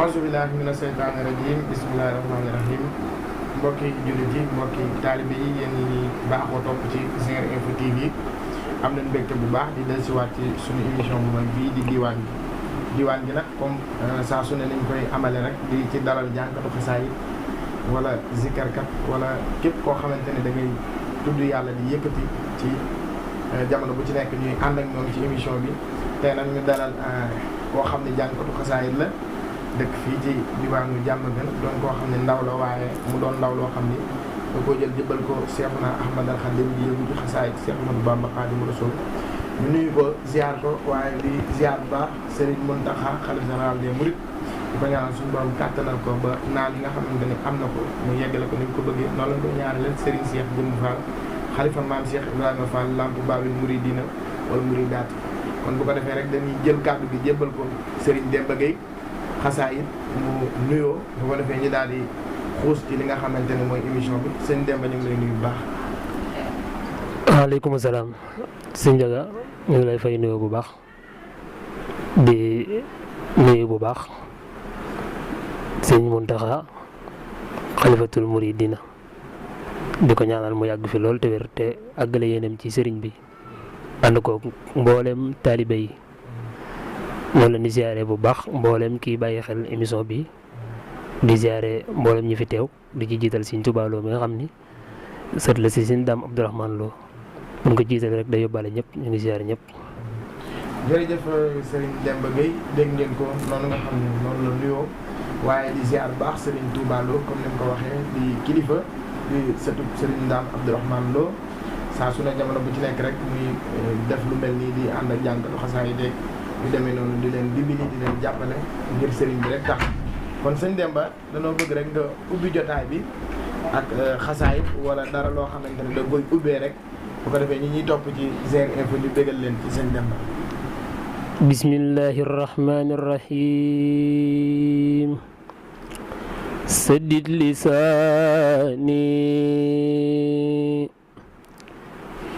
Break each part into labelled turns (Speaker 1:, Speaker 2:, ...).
Speaker 1: auzu billahi mina seytaani rajim bismillahi rahmaani rahim mbokki jullit yi mbokki taalibe yi yéen ñi baaxoo topp ci Zinguer Info TV am nañ mbégte bu baax di dellusiwaat ci suñu émission bu mag bii di diwaan gi diwaan gi nag comme saa su ne nañ koy amale rek di ci dalal jànkatu xasaayid wala zikarkat wala képp koo xamante ne da ngay tudd yàlla di yëkkati ci jamono bu ci nekk ñuy ànd ak ñoom ci émission bi tey nag ñu dalal koo xam ne jànkatu xasaayid la dëkk fii ci diwaanu Diamaguène doon koo xam ne ndaw la waaye mu doon ndaw loo xam ni da koo jël jëbbal ko Seexuna Ahmad al Xadim di yëngu ci xasaayid Seex Ahmadu Bamba Xaadimu Rasuul ñu nuyu ko ziar ko waaye di ziar bu baax Serigne Mountakha xalifa général des mourides di ko ñaanal suñu borom kàttanal ko ba naal yi nga xamante ne am na ko mu yeggale ko ni ñu ko bëggee noonu lañ ko ñaanal Serigne Cheikh Jëmm Fall xalifa maam Cheikh Ibrahima Fall lamp Babil Mouridina wala Mouridaat kon bu ko defee rek dañuy jël kàddu gi jébbal ko Serigne Demba Gueye xasaayid mu nuyoo bu ko defee ñu daal di xuus ci li nga xamante ne mooy émission bi sëñ Demba ñu ngi lay nuyu bu baax.
Speaker 2: waaleykum salaam sëñ Ndiaga ñu ngi lay fay nuyoo bu baax di nuyu bu baax sëñ Mountakha xalifatul muridina di ko ñaanal mu yàgg fi lool te wér te àggale yéenam ci sëriñ bi ànd ko mboolem taalibe yi. noonu la di ziare bu baax mboolem kii bàyyi xel émission bi di ziare mboolem ñi fi teew di ci jiital Sëriñ Tuubaa Lo mi nga xam ni sët la si Sëriñ Daam Abdourahmane Lo mun ko jiital rek day yóbbaale ñëpp ñu ngi ziare ñëpp.
Speaker 1: jërëjëf Serigne Demba Gueye dégg ngeen ko noonu nga xam ne noonu la nuyoo waaye di ziar bu baax Serigne Touba Lo comme ni mu ko waxee di kilifa di sëtub Serigne Daam Abdourahmane Lo saa su ne jamono bu ci nekk rek muy def lu mel nii di ànd ak jànkatu xasaayid ñu demee noonu di leen dimbali di leen jàppale ngir sëriñ bi rek tax kon sëñ Demba danoo bëgg rek nga ubbi jotaay bi ak xasaayid wala dara loo xamante ne da koy ubbee rek bu ko defee ñi ñuy topp ci Zinguer Info ñu bégal leen ci sëñ Demba.
Speaker 2: bismillahi rahmani rahim saddid lisaani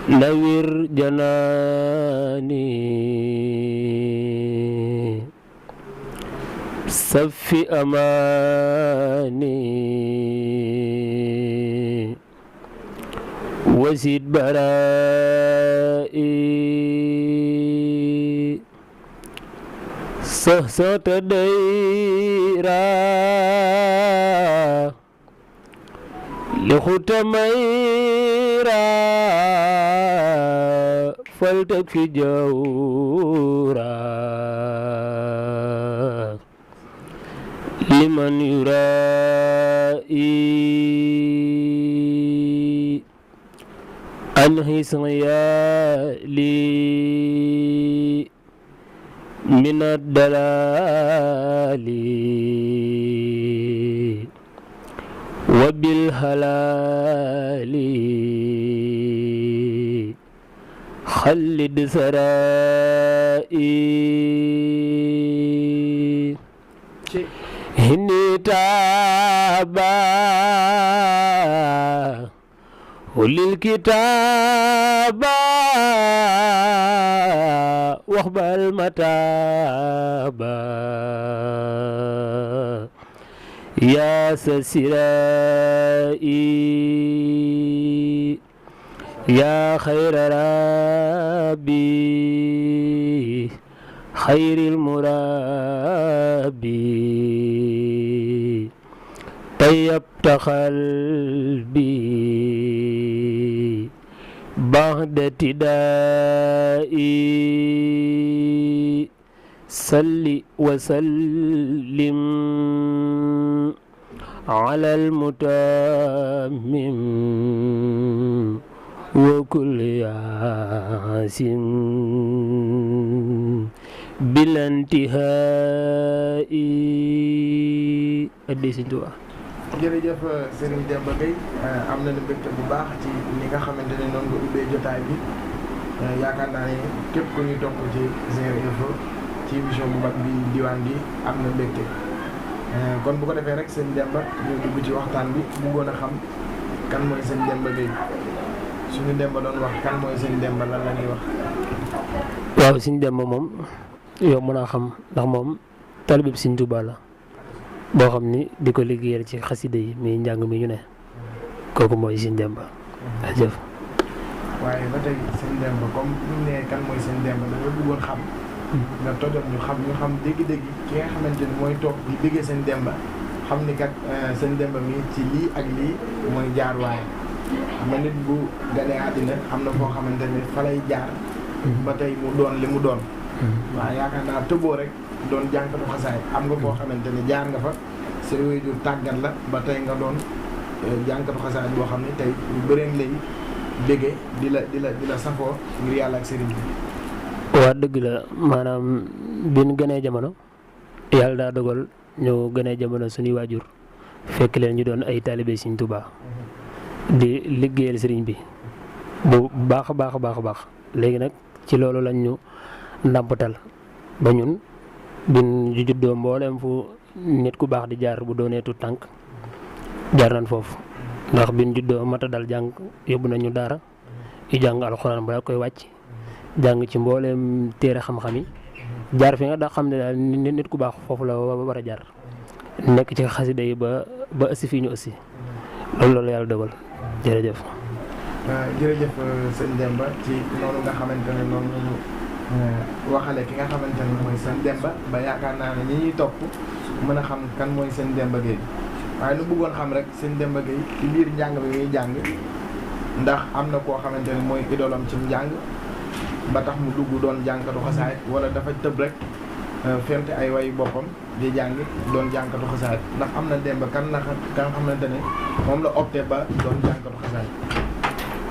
Speaker 2: nawir janaani safi amaani wasid baraa'i sahsata dayra lixutamayra faltakfi jawra liman yuraa'i anhis ghayali min ad-dalali wa bil halali خلد سرائي هني تابا وللكتابة واقبل متابا يا سسرائي يا خير ربي خير المربي طيبت قلبي بعد ابتدائي صل وسلم على المتمم وكل ياسم بلا انتهاء addi Sëriñ Tuubaa.
Speaker 1: jërëjëf Serigne Demba Gueye am nañu mbégte bu baax ci ni nga xamante ne noonu nga ubbee jotaay bi yaakaar naa ne képp ku ñuy topp ci Zinguer Info ci émission bu mag bi diwaan gi am na mbégte kon bu ko defee rek sëñ Demba ñu dugg ci waxtaan bi bëggoon a xam kan mooy sëñ Demba Gueye suñu Demba doon wax kan mooy sëñ Demba lan la ñuy wax.
Speaker 2: waaw Sëriñ Demba moom yow mën naa xam ndax moom talibé Sëriñ Tuubaa la boo xam ni di ko liggéeyal ci xasida yi muy njàng mi ñu ne kooku mooy Sëñ Demba jëf.
Speaker 1: waaye ba tey Sëñ Demba comme ñu ne kan mooy Sëñ Demba dafa bëggoon xam nga tojal ñu xam dégg-dégg ki nga xamante ni mooy toog di déggee Sëñ Demba xam ni kat Sëñ Demba mi ci lii ak lii mooy jaar waaye xam nga nit bu ganee àddina am na foo xamante ni fa lay jaar ba tey mu doon li mu doon waaw yaakaar naa tëboo rek doon jànkatu xasaay am nga foo xamante ni jaar nga fa sa waajur tàggat la ba tey nga doon jànkatu xasaay boo xam ne tey ñu bëreem lay déggee di la safoo ngir yàlla ak sëriñ bi.
Speaker 2: waa dëgg la maanaam bi ñu gënee jamono yàlla daa dogal ñu gënee jamono suñuy waajur fekk leen ñu doon ay taalibe Sëriñ Tuubaa di liggéeyal sëriñ bi bu baax a baax léegi nag ci loolu lañ ñu ndàmpatal ba ñun bin ju juddoo mbooleem fu nit ku baax di jaar bu doonee tu tànk jaar nañ foofu ndax bin juddoo mata dal jàng yóbbu nañu daara yu jàng alxuraan balaa koy wàcc jàng ci mbooleem téere xam-xam yi jaar fi nga daa xam ne daal nit ku baax foofu la war a jaar nekk ci xasida yi ba ëssi fii ñu ëssi loolu yàlla dogal jërëjëf.
Speaker 1: jërëjëf Sëñ Demba ci noonu nga xamante ne noonu lañu waxale ki nga xamante ne mooy Sëñ Demba ba yaakaar naa ne ñi ñuy topp mën a xam kan mooy Sëñ Demba Gueye waaye nu bëggoon xam rek Sëñ Demba Gueye ci biir njàng bi ngay jàng ndax am na koo xamante ne mooy idolam ci njàng ba tax mu dugg doon jànkatu xasaay wala dafa tëb rek fente ay wayu boppam di jàng doon jànkatu xasaay ndax am na Demba kan xamante ne moom la opté ba doon jànkatu xasaay.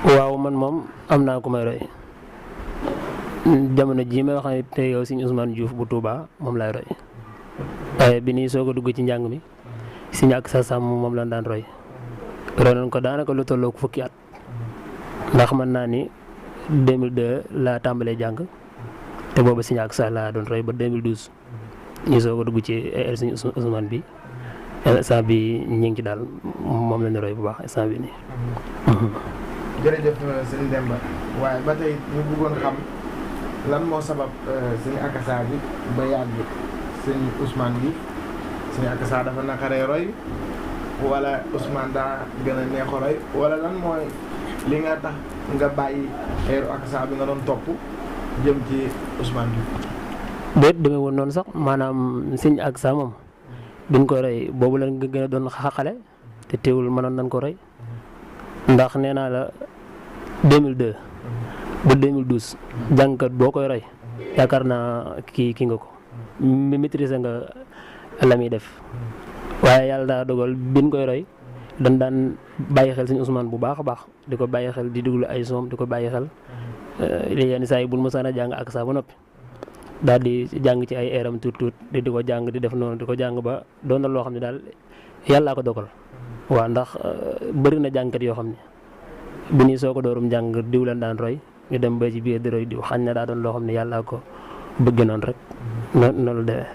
Speaker 2: waaw man moom am naa ku may roy jamono jii may wax ne te yow Sëñ Ousmane Diouf bu Touba moom laay roy waaye bi nii soog a dugg ci njàng mi Sëñ ak sa sàmm moom lañ daan roy nañ ko daanaka lu tolloog fukki at ndax mën naa ni 2002 laa tàmbalee jàng te booba Sëñ ak sa laa doon roy ba 2012 ñu soog a dugg ci Sëñ Ousmane bi instant bi ñu ngi ci daal moom lañu roy bu baax instant bi nii.
Speaker 1: jërëjëf Sëñ Demba waaye ba tey ñu bëggoon xam lan moo sabab Sëñ Akassa bi ba yàgg Sëñ Ousmane bi Sëñ Akassa dafa naqaree roy wala Ousmane daa gën a neex a roy wala lan mooy li nga tax nga bàyyi eeru Akassa bi nga doon topp jëm ci Ousmane bi.
Speaker 2: déet demee woon noonu sax maanaam Sëñ Akassa moom biñ ko roy boobu lañ gën a doon xale te teewul mënoon nañ ko roy ndax nee naa la 2002 ba 2012 jàngkat boo koy roy yaakaar naa kii nga ko maîtriser nga la muy def waaye yàlla daa dogal biñ koy roy dañ daan bàyyi xel Sëñ Ousmane bu baax a baax di ko bàyyi xel di déglu ay soom di ko bàyyi xel yenn saa yi bul mosaan a jàng ak saa ba noppi daal di jàng ci ay eeram tuut di ko jàng di def noonu di ko jàng ba doon na loo xam ne daal yàllaa ko dogal waaw ndax bëri na jàngkat yoo xam ne bi ñuy soo ko doorum jàng diw leen daan roy ñu dem ba ci biir di roy diw xañ na daa doon loo xam ne yàllaa ko bëgg noonu rek noonu la demee.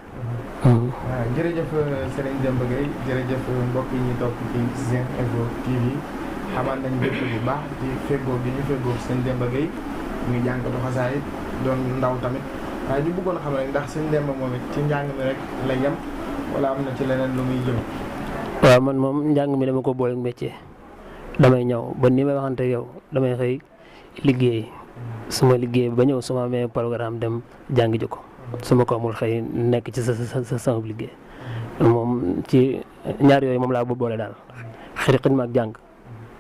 Speaker 1: waaw jërëjëf Sëriñ Demba Gueye jërëjëf mbokk yi ñu topp ci Zen Info TV xamal nañ bépp bu baax ci feggoo bi ñu feggoo Sëñ Demba Gueye muy jànkatu xasaay doon ndaw tamit waaye ñu bëggoon xam ne ndax Sëñ Demba moom it ci njàng mi rek la yem wala am na ci leneen lu muy jëm.
Speaker 2: waaw man moom njàng mi dama ko boole métier damay ñëw ba ni may waxante yow damay xëy liggéey su ma liggéey ba ñëw su ma amee programme dem jàng ji ko su ma ko amul xëy nekk ci sa sama liggéey moom ci ñaar yooyu moom laa boole daal xidma ak jàng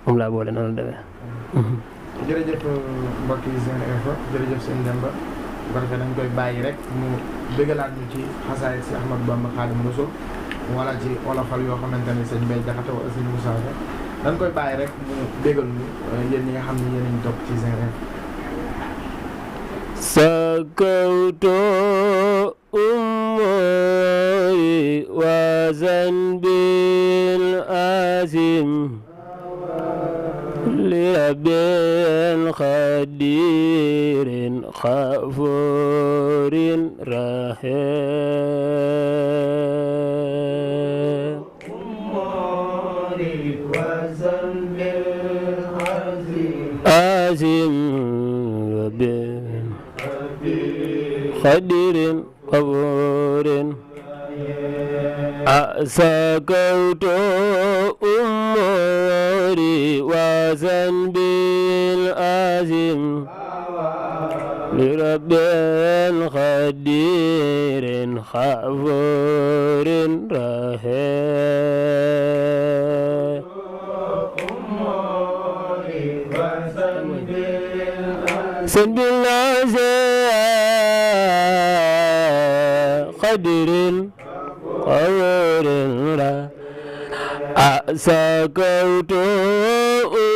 Speaker 2: moom laa boole noonu la demee.
Speaker 1: jërëjëf mbokk yi Zen Info jërëjëf Sëñ Demba bu ko defee dañ koy bàyyi rek mu bëggalaat ñu ci xasaay si Ahmadou Bamba Xaadimu Rasuul wala ci olofal yoo xamante ne sëñ Mbay Jaxate wala sëñ Moussa dañ koy bàyyi rek mu bégal ñu yéen ñi nga xam ne yéen a ñu topp ci Zen Info.
Speaker 2: sakawtu umuri wa zanbil azim li rabbil qadirin ghafurin rahim azim rabbil qadirin ghafurin سكوت أموري وذنبي العظيم لرب قدير غفور رحيم سن بالله قدير غفور رحيم سكوت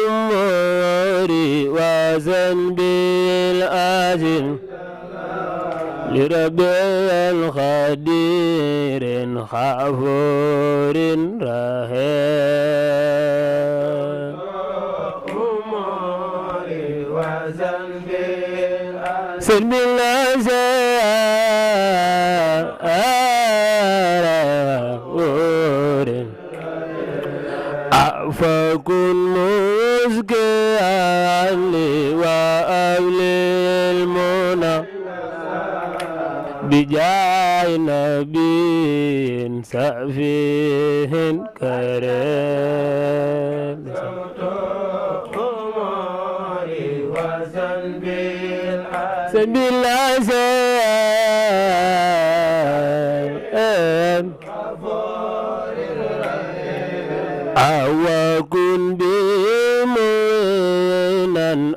Speaker 2: أموري وذنبي العظيم لرب قدير غفور رحيم أموري وذنبي سلم الله فكن مسكيا لي وأولي المنى بجاه نبي سفيه كريم سبيل العزيز وكن بمنا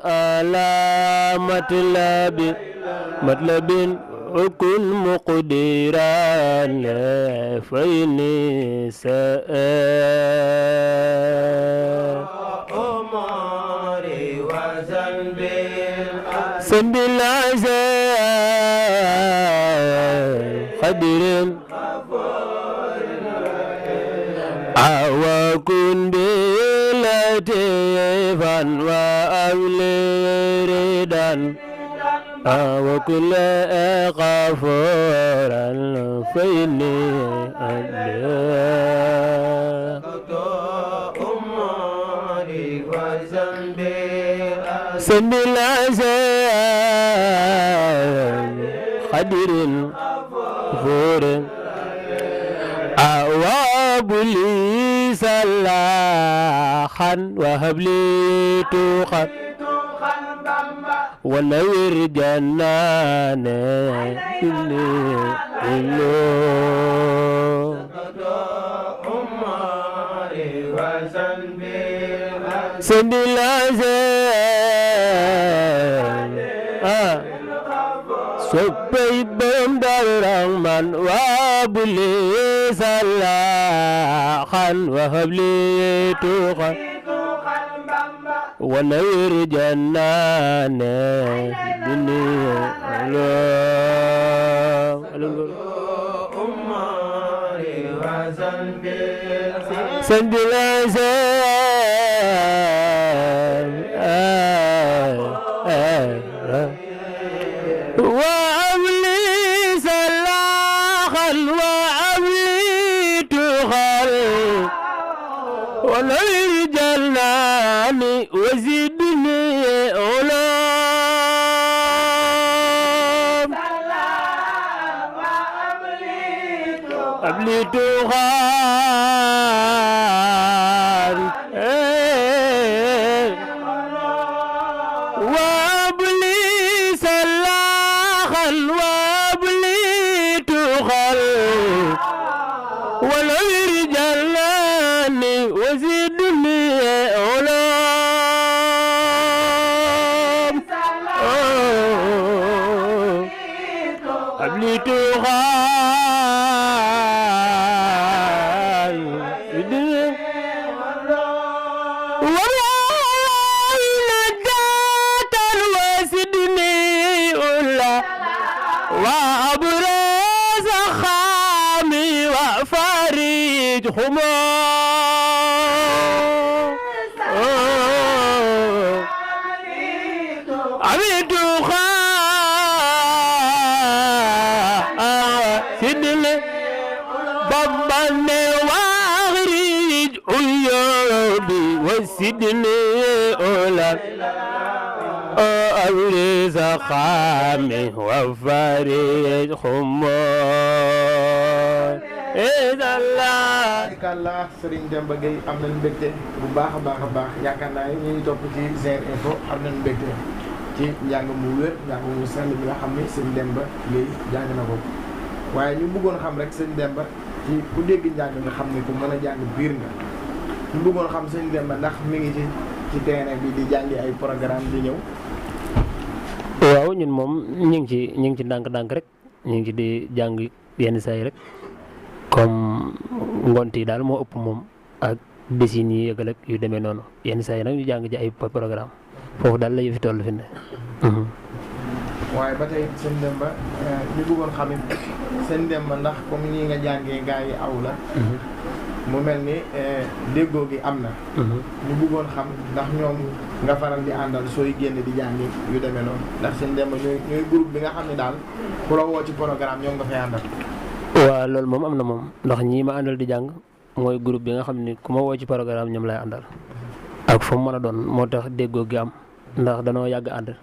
Speaker 2: على مطلب وكن مقدرا فإني أمري وذنبي سبيل العزيز قدير وكن بلطيفا وأولي ردا وكل غفورا فإني أمري وذنبي سبيل العزيز قدير غفور وهب لي صلاحا وهب لي توقا ونور جناني سند العزيز سبيت بندر من وابلي صلاحا وهب لي توقا ونور جناني الدنيا سند وأبلي صلاحا وأبلي تخل ونور جناني وزدني علام أبلي تخل وأبلي صلاحا وأبلي تخل ونور جناني وزدني علام أبلي تخال والله نجاة وزدني أولا وأبرز خامي وفريج همام عبد سيدنا بابا واغريج عيوبي وسيدني أولا أبرز خامي وفريج همام
Speaker 1: barikàlla Serigne Demba Gueye am nañu mbégte bu baax a baax yaakaar naa ñu ngi topp ci Zer Info am nañu mbégte ci njàng mu wér njàng mu sell bi nga xam ne Serigne Demba Gueye jàng na ko waaye ñu bëggoon xam rek Serigne Demba ci ku dégg njàng nga xam ne ku mën a jàng biir nga ñu bëggoon xam Serigne Demba ndax mi ngi ci terrain bi di jàngi ay programme di ñëw.
Speaker 2: waaw ñun moom ñu ngi ci ndànk-ndànk rek ñu ngi ci di jàng yenn saa yi rek comme ngont yi daal moo ëpp moom ak bés yi ñuy yëgal ak yu demee noonu yenn saa yi nag ñu jàng ci ay programme foofu daal la yëfi toll fi ne.
Speaker 1: waaye ba tey seen Demba ñu bëggoon xam it seen Demba ndax comme nii nga jàngee gaa yi aw la. mu mel ni déggoo gi am na. ñu bëggoon xam ndax ñoom nga faral di àndal sooy génn di jàngi yu demee noonu ndax seen Demba ñooy groupe bi nga xam ne daal ku la woo ci programme ñoom nga fay àndal.
Speaker 2: waaw loolu moom am na moom ndax ñii ma àndal di jàng mooy groupe bi nga xam ni ku ma woo ci programme ñoom lay àndal ak fu mu mën a doon moo tax déggoo gi am ndax danoo yàgg ànd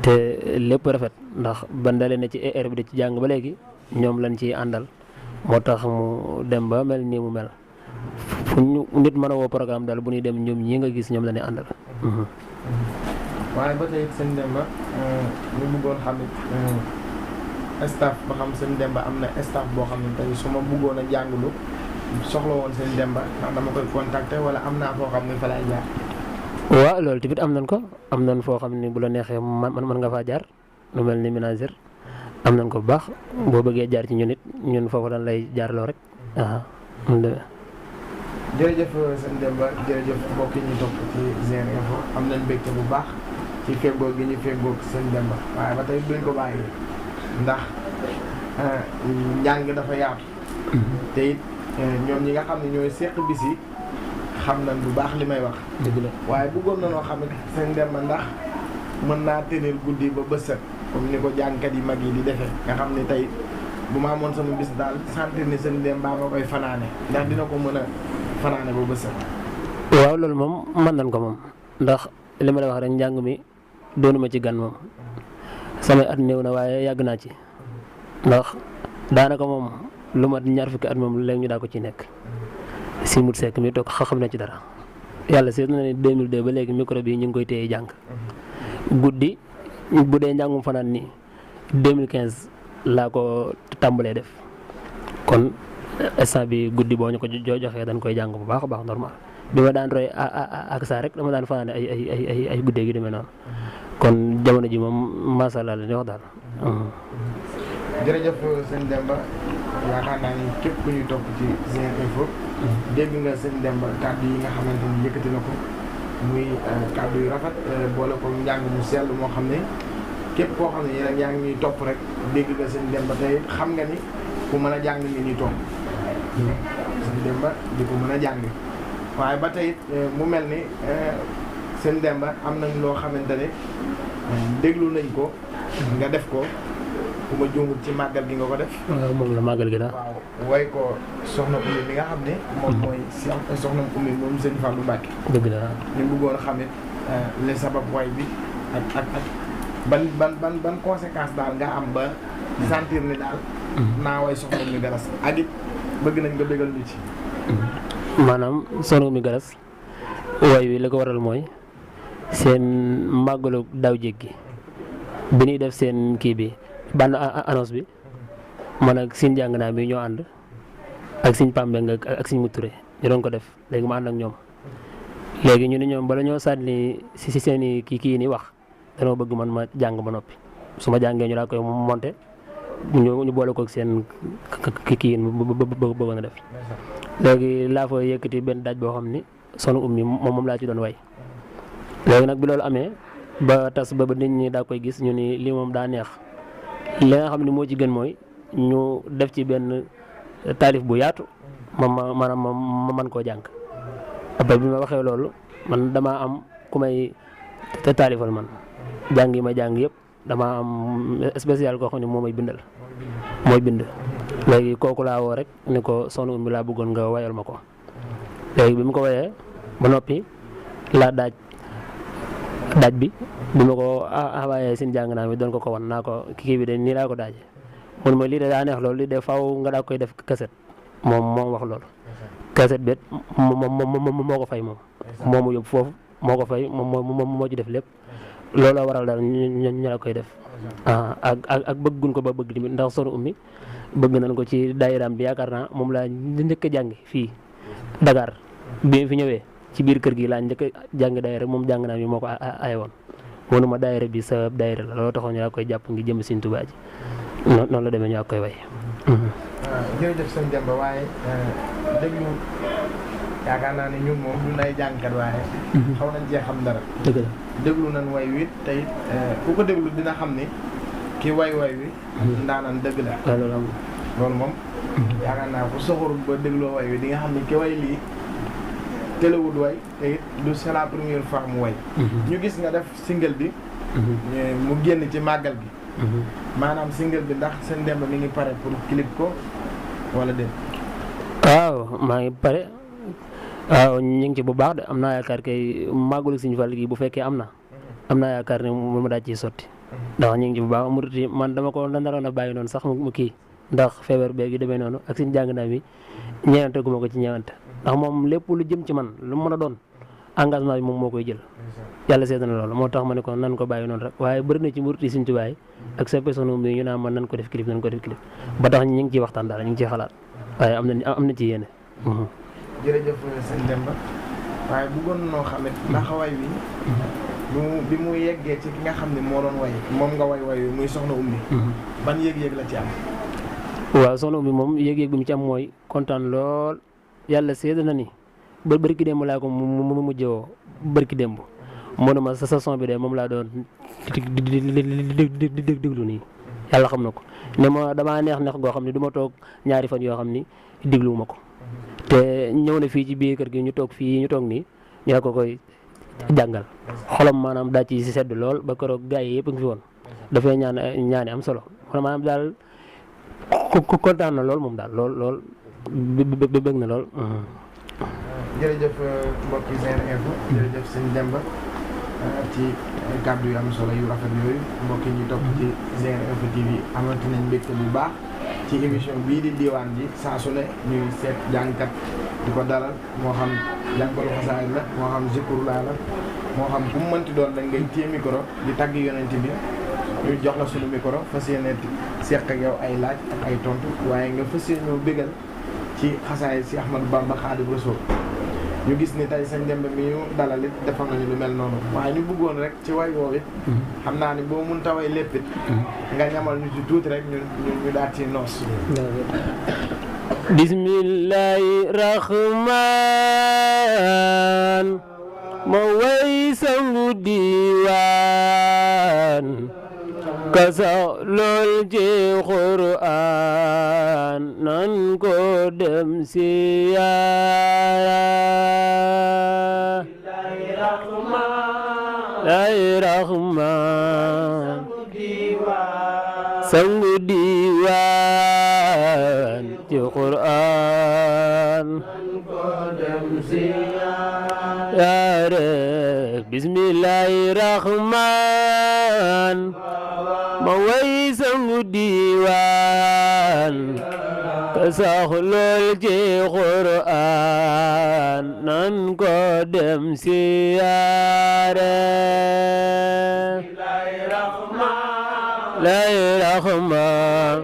Speaker 2: te lépp rafet ndax bandale na ci ER bi di ci jàng ba léegi ñoom lañ ciy àndal moo tax mu dem ba mel nii mu mel fu ñu nit mën a woo programme daal bu ñuy dem ñoom ñii nga gis ñoom la ñuy àndal.
Speaker 1: waaye ba tey seen Demba ñu bëggoon xam it staff ba xam seen Demba am na staff boo xam ne tey su ma bëggoon a jàngulu soxla woon seen Demba ndax dama koy contacter wala am naa foo xam ne fa lay jaar.
Speaker 2: waaw loolu tamit am nañ ko am nañ foo xam ne bu la neexee mën nga faa jaar lu mel ni ménagère am nañ ko bu baax boo bëggee jaar ci ñun it ñun foofu dañ lay jaarloo rek
Speaker 1: jërëjëf seen Demba jërëjëf mbokk yi ñu topp ci Zer Info am nañ mbégte bu baax ci feggoo gi ñu feggoo seen Demba waaye ba tey duñ ko bàyyi ndax njàng dafa yaatu te it ñoom ñi nga xam ne ñooy seq bis yi xam nañ bu baax li may wax.
Speaker 2: dëgg la
Speaker 1: waaye bëggoon na noo xam ne seen Demba ndax mën naa tenir guddi ba bës set comme ni ko jàngkat yi mag yi di defee nga xam ne tey bu ma amoon sama bis daal sentir ni seen Demba ma koy fanaane ndax dina ko mën a fanaane ba bës set.
Speaker 2: waaw loolu moom mën nañ ko moom ndax li ma la wax rek njàng mi doonuma ci gan moom samay at néew na waaye yàgg naa ci ndax daanaka moom lu mat 20 fukki at moom léegi ñu daa ko ci nekk. si mut sekk mi toog xam na ci dara yàlla seet na ne 2002 ba léegi micro bi ñu ngi koy téye jàng guddi bu dee njàngum fanaan ni 2015 laa ko tàmbalee def kon instant bi guddi boo ñu ko joxee dañ koy jàng bu baax a baax normal bi ma daan roy ak saa rek dama daan fanaane ay guddee gi demee noonu kon jamono ji moom macha allah la ñuy wax daal.
Speaker 1: jërëjëf sëñ Demba yaakaar naa ni képp ku ñuy topp ci Zer Info dégg nga sëñ Demba kàddu yi nga xamante ni yëkkati na ko muy kàddu yu rafet boole ko njàng mu sell moo xam ne képp koo xam ne yéen yaa ngi ñuy topp rek dégg nga sëñ Demba tey xam nga ni ku mën a jàng ni ñuy topp sëñ Demba di ko mën a jàng waaye ba tey mu mel ni sëñ Demba am nañ loo xamante ne déglu nañ ko nga def ko ku ma juumut ci màggal gi nga ko def.
Speaker 2: waaw moom la màggal gi daal.
Speaker 1: waaw way ko soxna Oumy mi nga xam ne. moom mooy soxna Oumy moom sëñ Fallou Mbacke.
Speaker 2: dëgg la
Speaker 1: ñu bëggoon xam it li sabab way bi ak ban conséquence daal nga am ba sentir ni daal. naa way soxna Oumy Garas ak it bëgg nañ nga bëggal ñu ci.
Speaker 2: maanaam soxna Oumy Garas way wi la ko waral mooy seen màggalu daaw jéggi bi ñuy def seen kii bi. bànn annonce bi man ak Sine jàng naa bi ñoo ànd ak Sine Pambe ak Sine Moutouré ñu doon ko def léegi ma ànd ak ñoom léegi ñu ne ñoom bala ñoo sànni si seen i kii nii wax danoo bëgg man ma jàng ba noppi su ma jàngee ñu daa koy monté ñu boole ko ak seen kii bëggoon a def léegi laa fa yëkkati benn daaj boo xam ni Soxna Oumy moom laa ci doon way léegi nag bi loolu amee ba tas ba nit ñi daa koy gis ñu ni lii moom daa neex li nga xam ne moo ci gën mooy ñu def ci benn taalif bu yaatu maanaam ma man koo jàng après bi ma waxee loolu man damaa am ku may te taalifal man jàng yi ma jàng yëpp damaa am spécial koo xam ne moo may bindal mooy bind léegi kooku laa woo rek ni ko Soxna Oumy laa bëggoon nga wayal ma ko léegi bi mu ko wayee ba noppi laa daaj bi ma ko envoyé Sine jàng naa mi doon ko wan naa ko kii bi de nii laa ko daaje mun ma lii de daa neex loolu lii de faaw nga daa koy def kaset moom wax loolu. kaset bet moo ko fay moom. moomu yóbbu foofu moo ko fay moom moo ci def lépp. looloo waral daal ñu la koy def. ak bëgguñ ko ba bëgg tamit ndax Soxna Oumy bëgg nañ ko ci daayiraam bi yaakaar naa moom laa njëkk a jàngi fii Dakar bi fi ñëwee ci biir kër gi laa njëkk a jàngi daayira moom jàng naa bi moo ko ay woon wonuma daayira bi sa daayira la looloo taxoon ñu la koy jàpp ngi jëm Sëñ Tuubaa ji noonu la demee ñu koy way.
Speaker 1: jërëjëf sëñ Demba waaye déglu yaakaar naa ne ñun moom du nay jàngkat waaye xaw nañ cee xam dara.
Speaker 2: dëgg la
Speaker 1: déglu nañ way wi tey ku ko déglu dina xam ni ki way wi ndaanaan dëgg la. loolu moom yaakaar naa ko soxorul ba dégloo way wi di nga xam ni ki way lii téléwul way te it du c'est la première fois mu way. ñu gis nga def single bi mu génn ci màggal gi. maanaam single bi ndax seen Demba mi ngi pare pour clip ko wala déet.
Speaker 2: waaw maa ngi pare waaw ñu ngi ci bu baax de am naa yaakaar kay màggalu Sëñ Fallu gi bu fekkee am naa yaakaar ne mu daal ciy sotti. ndax ñu ngi ci bu baax murit yi man dama ko naroon a bàyyi noonu sax mu kii ndax feebar beeg yi demee noonu ak suñu jàng naa mi ñeewante gu ma ko ci ñeewante ndax moom lépp lu jëm ci man lu mën a doon engagement bi moom moo koy jël. yàlla seet na loolu moo tax ma ne ko nan ko bàyyi noonu rek waaye bëri na ci murit yi Sëñ Tuubaa ak sa personne bi ñu naan man nan ko def clip ba tax ñu ngi ciy waxtaan daal ñu ngi ciy xalaat waaye am na ci yéene.
Speaker 1: jërëjëf sëñ Demba waaye bëggoon noo xamit ndax way wi bi mu yeggee ci ki nga xam ne moo doon way moom nga way wi muy Soxna Oumy ban yëg-yëg la ci am.
Speaker 2: waaw Soxna Oumy moom yëg-yëg bi mu ci am mooy kontaan lool yàlla seede na ni ba bërki démb laa ko mu mujjee woo bërki démb moo ne ma sa son bi de moom laa doon déglu nii yàlla xam na ko ne ma damaa neex goo xam ne du ma toog ñaari fan yoo xam ni dégluwuma ko te ñëw na fii ci biir kër gi ñu toog nii ñu la ko koy jàngal xolam maanaam daa ci sedd lool ba keroog gars yi yëpp a ngi fi woon dafay ñaani am solo maanaam daal kontaan na lool moom daal lool bëgg na lool.
Speaker 1: jërëjëf mbokki Zen Info jërëjëf sëñ Demba ci kàddu yu am solo yu rafet yooyu mbokki ñu topp ci Zen Info TV amati nañ mbégte bu baax ci émission bii di diwaan ji saa su ne ñuy seet jàngkat di ko dalal moo xam jàngalu xasaay la moo xam zikrullah la moo xam bu mu mënti doon rek ngay téye micro di tagg yonent bi ñu jox la sunu micro fas yéene seq ak yow ay laaj ak ay tontu waaye nga fas yéene ñoo bégal ci xasaay si Ahmadou Bamba Xaadimu Rasuul ñu gis ni tey sëñ Demba mi ñu dalal it defal nañu lu mel noonu waaye ñu bëggoon rek ci way woow it xam naa ni boo mun taway lépp it nga ñamal ñu ci tuuti rek ñu daal ci noos.
Speaker 2: bismillahi rahman ma way sangu diwaan kasa lool ci Qur'an nan ko dem siyaara lay rahman sangu diwaan ci Qur'an yaare bismillahi rahman ma way sangu diwaan ka sax lool ci Qur'an nan ko dem siyaare lay rahman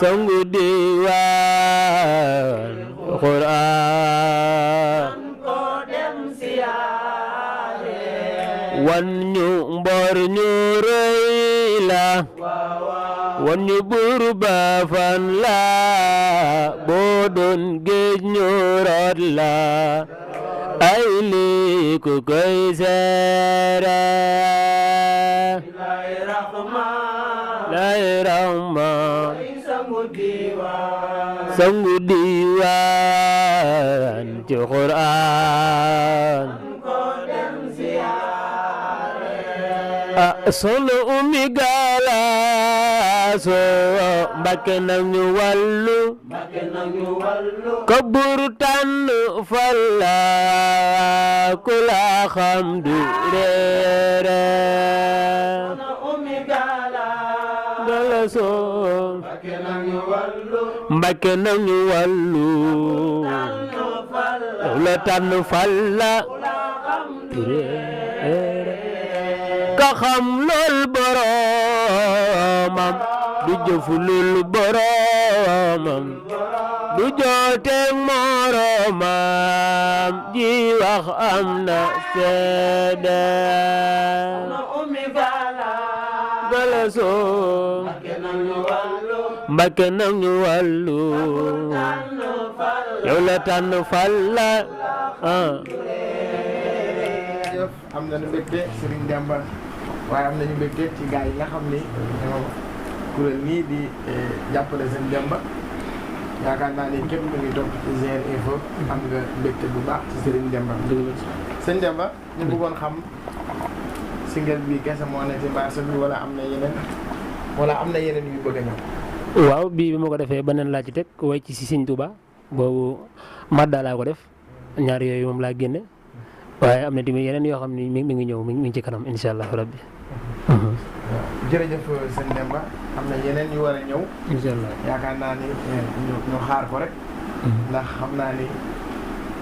Speaker 2: sangu diwaan Qur'an wan ñu mbor ñu rëy la wan ñu buur ba fan la boo doon géej ñu root la ay lii ku koy seere lay rahman sangu diwaan ci Qur'an Soxna Oumy Galasso Mbakke nag ñu wàllu ko buru tànn falla ku la xam du reere Galasso Mbàkke nag ñu wàllu yow la tànn fal la ka xam lool boromam du jëfu lul boromam du jooteeg moromam ji wax am na seede Galasso Mbàkke nag ñu wàllu yow la tànn fal la
Speaker 1: am nañu mbégte Serigne Demba waaye am nañu mbégte ci gars yi nga xam ni ñoo kuréel nii di jàppale seen Demba yaakaar naa ni képp ku ngi topp ci GR Info am nga mbégte bu baax ci Serigne Demba. sëñ Demba ñu bëggoon xam single bi kese moo ne ci marché bi wala am na yeneen yu bëgg a ñëw.
Speaker 2: waaw bii bi ma ko defee beneen laa ci teg way ci si Sëñ Tuuba boobu madda laa ko def ñaar yooyu moom laa génne waaye am na tamit yeneen yoo xam ni mi ngi ñëw mi ngi ci kanam incha allah rabbi.
Speaker 1: jërëjëf sëñ Demba am na yeneen yu war a ñëw.
Speaker 2: incha allah
Speaker 1: yaakaar naa ni ñu xaar ko rek. ndax xam naa ni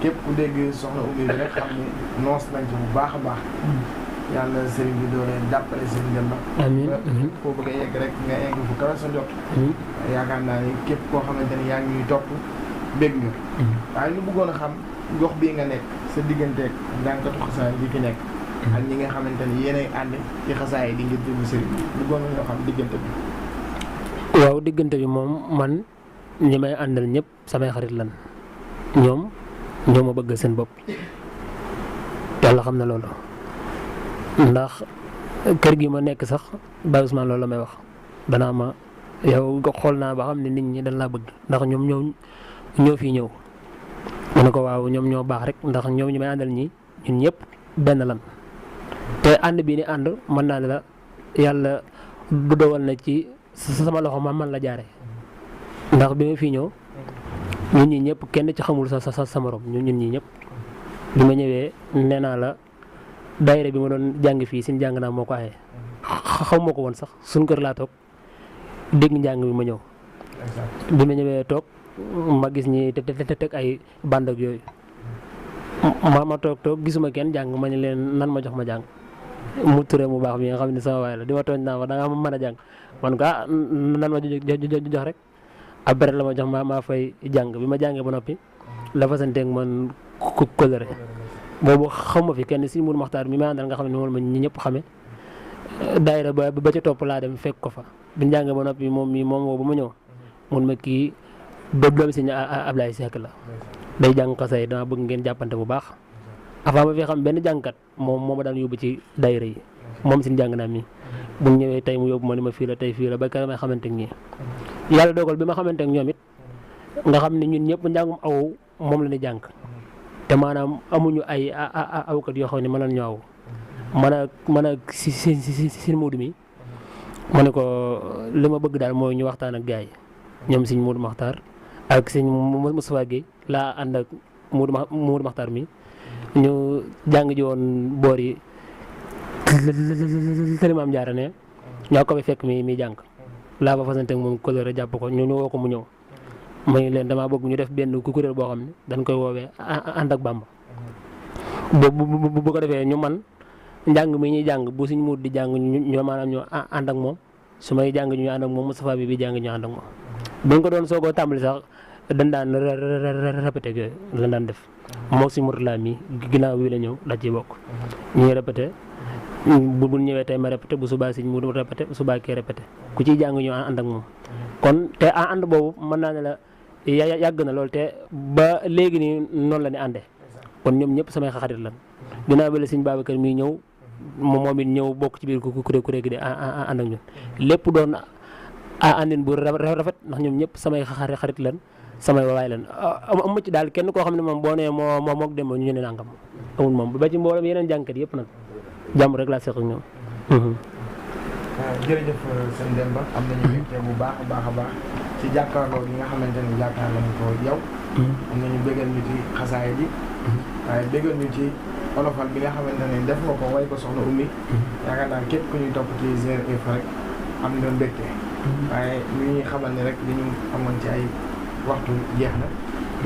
Speaker 1: képp ku dégg soxna Oumy bi rek xam ni noos nañ ci bu baax a baax. yàlla sëriñ bi doo leen jàppale sëñ Demba.
Speaker 2: amiin
Speaker 1: foo bëgg a yegg rek nga egg fu kawe sa njot. yaakaar naa ni képp koo xamante ni yaa ngi ñuy topp bégg nga. waaye ñu bëggoon a xam gox bii nga nekk sa digganteeg jànkatu xasaay yi fi nekk. ak ñi nga xamante ni yéenay ànd ci xasaay yi di ngir jëm sëriñ bi bëggoon ñoo xam diggante bi.
Speaker 2: waaw diggante bi moom man ñi may àndal ñëpp samay xarit lan ñoom ñoo ma bëgg seen bopp yàlla xam na loolu. ndax kër gi ma nekk sax Baye Ousmane loolu la may wax danaa ma yow xool naa ba xam ne nit ñi dañ laa bëgg ndax ñoom ñoo fii ñëw mu ne ko waaw ñoom ñoo baax rek ndax ñoom ñi may àndal ñi ñun ñëpp benn lan te ànd bii ni ànd mën naa ne la yàlla du dogal na ci sama loxo man la jaare ndax bi ma fii ñëw ñun ñi ñëpp kenn ci xamul sa morom ñun ñi ñëpp bi ma ñëwee nee naa la daayira bi ma doon jàng fii sin jàng naa moo ko aye xaw ma ko woon sax suñ kër laa toog dégg njàng bi ma ñëw bi ma ñëwee toog ma gis ñi te teg ay band ak yooyu ma toog gisuma kenn jàng ma ne leen nan ma jox ma jàng mu turé mu baax bi nga xam ne sama waay la di ma tooñ naa ma da nga mën a jàng man ko nan ma jox rek après la ma jox maa fay jàng bi ma jàngee ba noppi la fasanteeg man kóllëre boobu xaw ma fi kenn si Mourou Makhtar mi ma àndal nga xam ne moom ma ñi ñëpp xame daayira ba ca topp laa dem fekk ko fa bi njàng ba noppi moom woo ba ma ñëw mun ma kii ba doomi sëñ Ablaye Seck la day jàng xasay dama bëgg ngeen jàppante bu baax avant ma fi xam benn jàngkat moo ma daan yóbbu ci daayira yi moom si njàng naa mi bu ñëwee tey mu yóbbu ma ni ma fii la tey fii la ba kër may xamante ak ñi yàlla dogal bi ma xamante ak ñoom it nga xam ne ñun ñëpp njàngum aw moom la ni jàng te maanaam amuñu ay awkat yoo xam ne mën nañu aw man a si Moodu mi ma ne ko li ma bëgg daal mooy ñu waxtaan ak gars yi ñoom sëñ Moodu Maxtaar ak sëñ Moustapha Guèye laa ànd ak Moodu Maxtaar mi ñu jàng ji woon boor yi tëli maam jaara ne ñoo ko fekk mi jàng laa ba fasante ak moom coloré jàpp ko ñu woo ko mu ñëw ma ne leen damaa bëgg ñu def benn kuréel boo xam ne dañ koy woowee ànd ak Bàmba bu ko defee ñu man njàng mi ñuy jàng bu suñ muut di jàng ñu maanaam ñu ànd ak moom su may jàng ñu ànd ak moom Moustapha bi jàng ñu ànd ak moom buñ ko doon soogoo tàmbali sax dañ daan répété yooyu lañ daan def moom suñ murtalaa mi ginnaaw wi la ñëw da ciy bokk ñuy répété bu ñëwee tey ma répété bu subaa suñ mu répété bu subaa kee répété ku ciy jàng ñu ànd ak moom kon te ànd boobu mën naa ne la yàgg na loolu te ba léegi nii noonu la ne àndee kon ñoom ñëpp samay xarit lan ginnaaw bi la sëñ Babacar mi ñëw moom it ñëw bokk ci biir kuréel gi de ànd ak ñun lépp doon àndin bu rafet ndax ñoom ñëpp samay xarit lan samay waay lan amu ci daal kenn koo xam ne moom boo nee moo mook dem ñu ne nangam amul moom ba ci mboolem yeneen jàngkat yëpp nag jàmm rek laa seq ak ñoom.
Speaker 1: jërëjëf sëñ Demba am nañu mbégte bu baax a baax ci jàkkaarloo gi nga xamante ni jàkkaarloo nañu ko yow. am nañu bégal ñu ci xasaay bi. waaye bégal ñu ci olofal bi nga xamante ne def nga ko way ko soxna Oumy. yaakaar naa képp ku ñuy topp ci GR Info rek am na mbégte. waaye li ñuy xamal ni rek li ñu amoon ci ay waxtu jeex na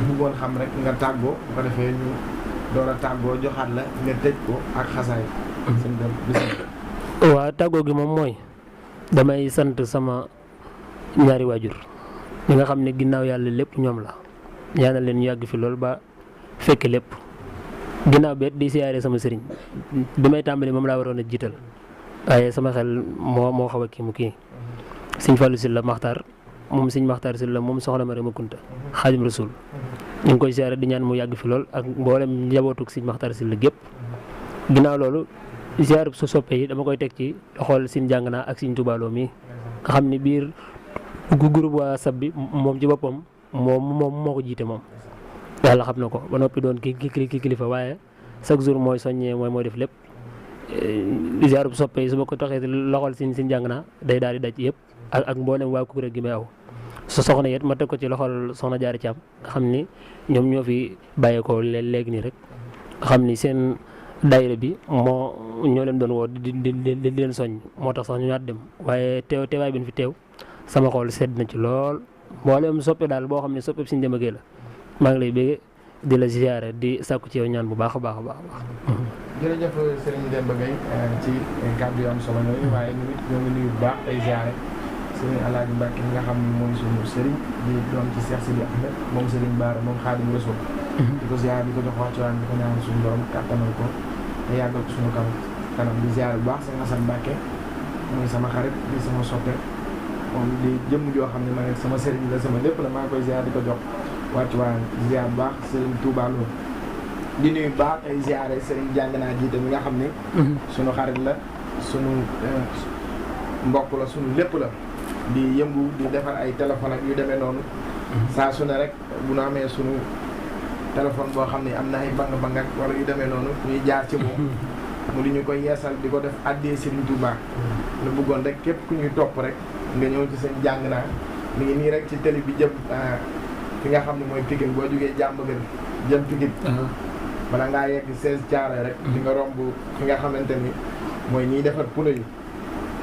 Speaker 1: bëggoon xam rek nga tàggoo bu ko defee ñu door a tàggoo joxaat la nga tëj ko ak xasaay sëñ Demba bismillah.
Speaker 2: waaw tàggoo gi moom mooy damay sant sama ñaari waajur ñi nga xam ne ginnaaw yàlla lépp ñoom la ñaanal leen ñu yàgg fi lool ba fekke lépp ginnaaw beet di siyaare sama sëriñ bi may tàmbali moom laa waroon a jiital waaye sama xel moo xaw a kii mu kii sëñ Fallou Sylla Maxtaar moom sëñ Maxtaar Sylla moom soxna Mariama Kunta Xaadim Rasul ñu ngi koy siyaare di ñaan mu yàgg fi lool ak mboolem njabootug sëñ Maxtaar Sylla gépp ginnaaw loolu siyaare su soppee yi dama koy teg ci xool sëñ jàng naa ak sëñ tubaaloo mi nga xam ne biir groupe WhatsApp bi moom ci boppam moom moo ko jiite moom yàlla xam na ko ba noppi doon ki kilifa waaye chaque jour mooy soññee mooy def lépp ziar bu soppee yi su ma ko taxee loxol si jàng naa day daal di daj yëpp ak mboolem waa kuréel gi may aw su soxna yet ma teg ko ci loxol soxna Jaari Caam nga xam ni ñoom ñoo fi bàyyeekoo léegi nii rek nga xam ni seen daayira bi ñoo leen doon woo di leen soññ moo tax sax ñu ñaat dem waaye teewaay bi ñu fi teew sama xol sedd na ci lool mboolem soppe daal boo xam ne soppe Sëñ Demba Gueye la maa ngi lay bëgg di la ziyaare di sàkku ci yow ñaan bu baax a baax a baax.
Speaker 1: jërëjëf Serigne Demba Gueye ci kàddu yu am solo yooyu waaye ñu nit ñoo ngi nuyu bu baax tey ziyaare Serigne Alaaji Mbàkke mi nga xam ne mooy suñu Serigne di doon ci Cheikh Sidi Ahmed moom Serigne Bara moom Xaadimu Rasuul di ko ziyaare di ko jox wàccuwaay di ko ñaan suñu borom kàttanal ko te yàggal ko suñu kanam di ziyaare bu baax Serigne Assane Mbàkke mooy sama xarit di sama soppe moom di jëmm joo xam ne ma sama Serigne la sama lépp la maa ngi koy ziyaare di ko jox wàccuwaay ziar bu baax Serigne Touba Lo di nuyu baax ay ziare Serigne jàng naa jiite mi nga xam ne sunu xarit la sunu mbokk la sunu lépp la di yëngu di defar ay téléphone ak yu demee noonu saa su ne rek bu nu amee sunu téléphone boo xam ne am na ay bang-bang ak wala yu demee noonu ñuy jaar ci moom mu di ñu koy yeesal di ko def addee Serigne Touba lu bëggoon rek képp ku ñuy topp rek nga ñëw ci seen jàng naa mi ngi nii rek ci télé bi jëm fi nga xam ne mooy Pikine boo jógee jàmm gën jëm Pikine bala ngaa yegg 16 Thiaroye rek di nga romb fi nga xamante ni mooy ñiy defar pneu yi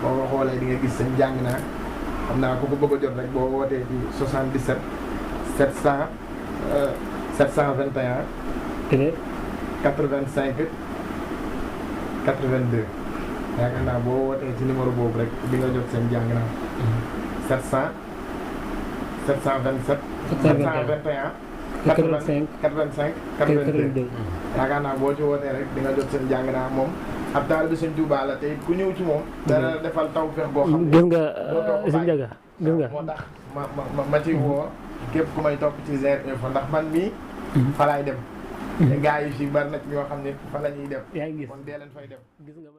Speaker 1: boo ko xoolee di nga gis seen jàng naa xam naa ku ko bëgg a jot rek boo wootee ci 77 700 721 85 82 yaakaar naa boo wootee ci numéro boobu rek di nga jot seen jàng naa 700 727 721 85 82 yaakaar naa boo ci wootee rek di nga jot seen jàng naa moom ab taal bi Sëñ Tuubaa la te ku ñëw ci moom dana defal tawfeex boo xam ne
Speaker 2: gis nga si njaga gis nga
Speaker 1: moo tax ma ci woo képp ku may topp ci GR Info ndax man mii fa laay dem te gars yi fii bari na ci ñoo xam ne fa la ñuy dem
Speaker 2: yaa ngi gis
Speaker 1: kon dee leen fay dem
Speaker 2: gis nga